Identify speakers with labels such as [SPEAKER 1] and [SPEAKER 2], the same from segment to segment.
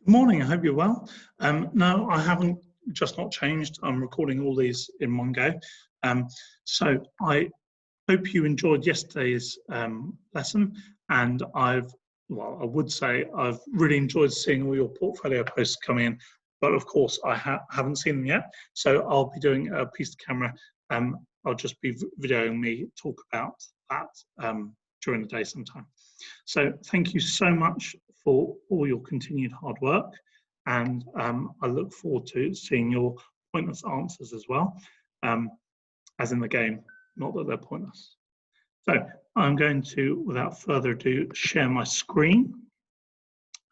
[SPEAKER 1] Good morning, I hope you're well. No, I haven't just not changed. I'm recording all these in one go. So I hope you enjoyed yesterday's lesson, and I would say I've really enjoyed seeing all your portfolio posts come in, but of course I haven't seen them yet. So I'll be doing a piece to camera. I'll just be videoing me talk about that during the day sometime. So thank you so much for all your continued hard work, and I look forward to seeing your pointless answers as well, as in the game, not that they're pointless. So I'm going to, without further ado, share my screen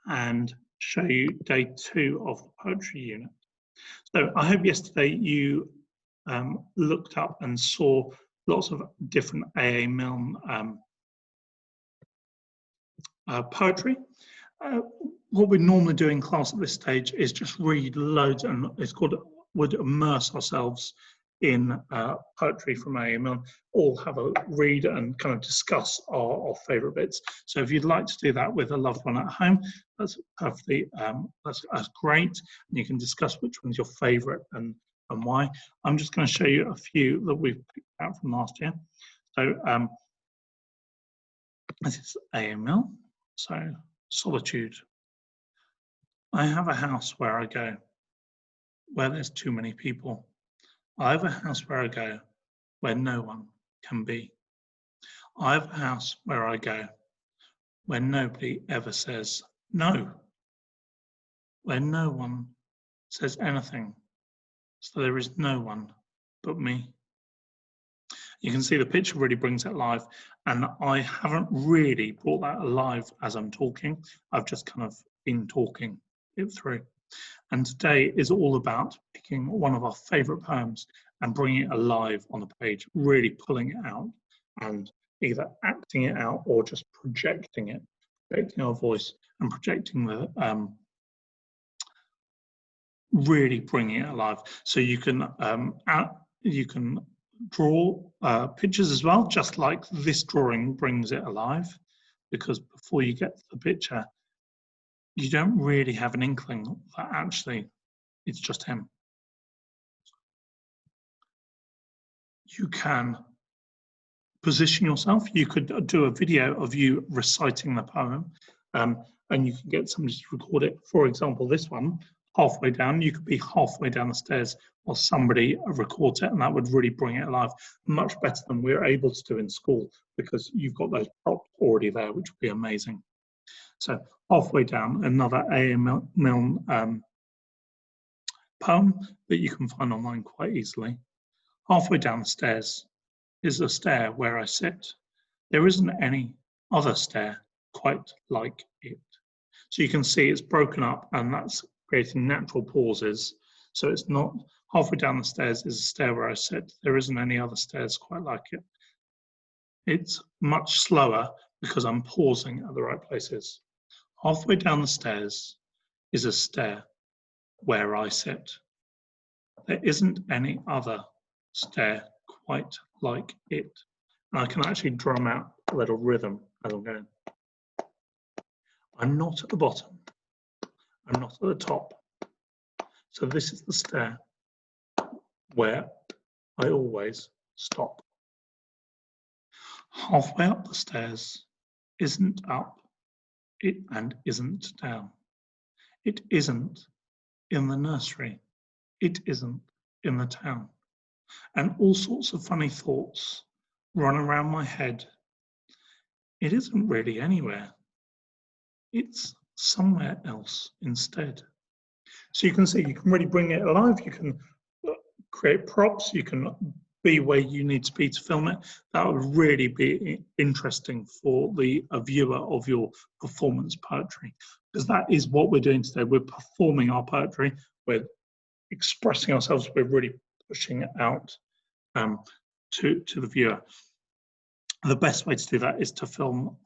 [SPEAKER 1] and show you day 2 of the poetry unit. So I hope yesterday you looked up and saw lots of different A.A. Milne poetry. What we normally do in class at this stage is just read loads, and would immerse ourselves in poetry from A.A. Milne, all have a read and kind of discuss our favourite bits. So if you'd like to do that with a loved one at home, that's perfectly, that's great. And you can discuss which one's your favourite and why. I'm just going to show you a few that we've picked out from last year. So this is A.A. Milne. So, solitude. I have a house where I go, where there's too many people. I have a house where I go, where no one can be. I have a house where I go, where nobody ever says no, where no one says anything, so there is no one but me. You can see the picture really brings it alive, and I haven't really brought that alive as I'm talking. I've just kind of been talking it through. And today is all about picking one of our favourite poems and bringing it alive on the page, really pulling it out and either acting it out or just projecting it, projecting our voice and projecting the, really bringing it alive. So you can draw pictures as well, just like this drawing brings it alive, because before you get to the picture, you don't really have an inkling that actually it's just him. You can position yourself. You could do a video of you reciting the poem, and you can get somebody to record it. For example, this one, halfway down, you could be halfway down the stairs while somebody records it, and that would really bring it alive much better than we're able to do in school, because you've got those props already there, which would be amazing. So halfway down, another A.A. Milne poem that you can find online quite easily. Halfway down the stairs is a stair where I sit. There isn't any other stair quite like it. So you can see it's broken up, and that's creating natural pauses. So it's not halfway down the stairs is a stair where I sit. There isn't any other stairs quite like it. It's much slower because I'm pausing at the right places. Halfway down the stairs is a stair where I sit. There isn't any other stair quite like it. And I can actually drum out a little rhythm as I'm going. I'm not at the bottom. I'm not at the top. So this is the stair where I always stop. Halfway up the stairs isn't up, and isn't down. It isn't in the nursery. It isn't in the town. And all sorts of funny thoughts run around my head. It isn't really anywhere. It's somewhere else instead. So you can see, you can really bring it alive. You can create props. You can be where you need to be to film it. That would really be interesting for a viewer of your performance poetry, because that is what we're doing today. We're performing our poetry. We're expressing ourselves. We're really pushing it out to the viewer. The best way to do that is to film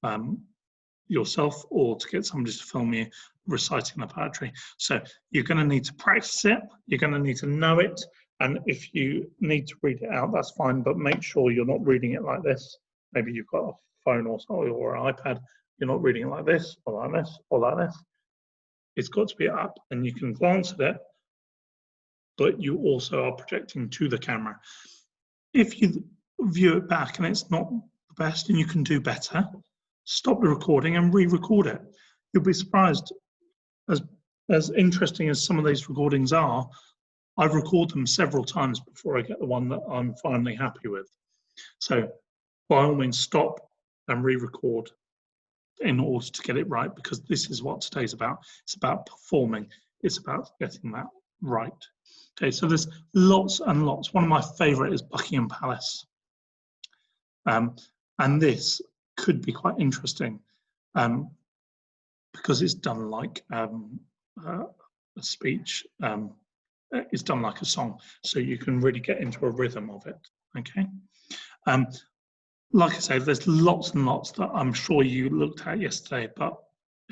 [SPEAKER 1] yourself, or to get somebody to film you reciting the poetry. So you're going to need to practice it. You're going to need to know it. And if you need to read it out, that's fine, but make sure you're not reading it like this. Maybe you've got a phone or an iPad. You're not reading it like this, or like this, or like this. It's got to be up and you can glance at it, but you also are projecting to the camera. If you view it back and it's not the best and you can do better, stop the recording and re-record it. You'll be surprised. As interesting as some of these recordings are, I've recorded them several times before I get the one that I'm finally happy with. So by all means, stop and re-record in order to get it right, because this is what today's about. It's about performing. It's about getting that right. Okay, so there's lots and lots. One of my favorite is Buckingham Palace. And this could be quite interesting because it's done like a speech. It's done like a song, so you can really get into a rhythm of it. Okay. Like I say, there's lots and lots that I'm sure you looked at yesterday, but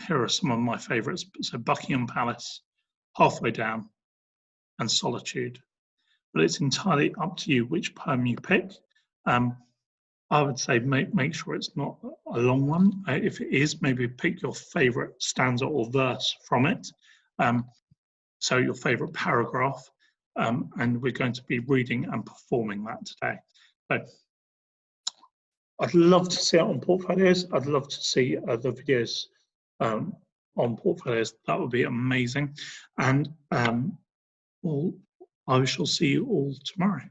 [SPEAKER 1] here are some of my favourites. So Buckingham Palace, Halfway Down, and Solitude. But it's entirely up to you which poem you pick. I would say make sure it's not a long one. If it is, maybe pick your favourite stanza or verse from it. So your favourite paragraph, and we're going to be reading and performing that today. So I'd love to see it on Portfolios. I'd love to see the videos on Portfolios. That would be amazing. And I shall see you all tomorrow.